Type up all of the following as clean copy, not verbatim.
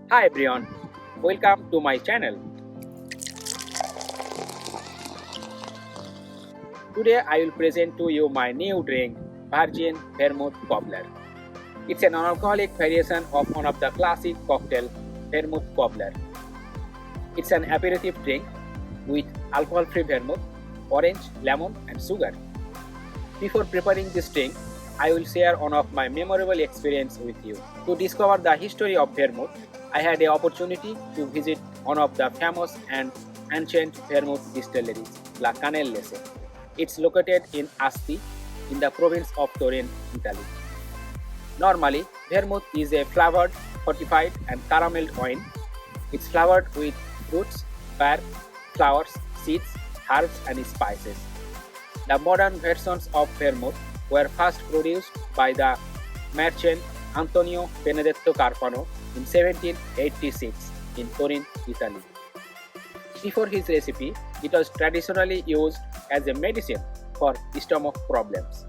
Hi everyone, welcome to my channel. Today I will present to you my new drink, Virgin Vermouth Cobbler. It's an non-alcoholic variation of one of the classic cocktail, Vermouth Cobbler. It's an aperitif drink with alcohol-free vermouth, orange, lemon and sugar. Before preparing this drink, I will share one of my memorable experience with you. To discover the history of vermouth, I had the opportunity to visit one of the famous and ancient vermouth distilleries, La Canellese. It's located in Asti, in the province of Turin, Italy. Normally, vermouth is a flavored, fortified and carameled wine. It's flavored with fruits, bark, flowers, seeds, herbs and spices. The modern versions of vermouth were first produced by the merchant Antonio Benedetto Carpano in 1786 in Turin, Italy. Before his recipe, it was traditionally used as a medicine for stomach problems.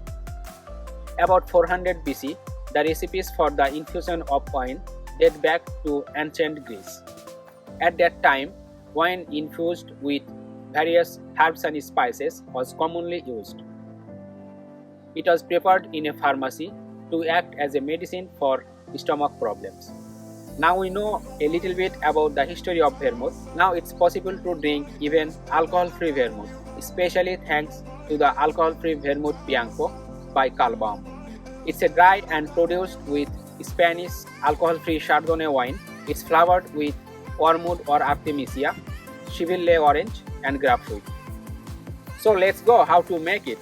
About 400 BC, the recipes for the infusion of wine date back to ancient Greece. At that time, wine infused with various herbs and spices was commonly used. It was prepared in a pharmacy to act as a medicine for stomach problems. Now we know a little bit about the history of vermouth. Now it's possible to drink even alcohol-free vermouth, especially thanks to the alcohol-free vermouth Bianco by Calbaum. It's a dried and produced with Spanish alcohol-free Chardonnay wine. It's flavored with wormwood or artemisia, Chevrolet orange and grapefruit. So let's go how to make it.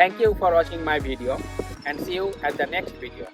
Thank you for watching my video and see you at the next video.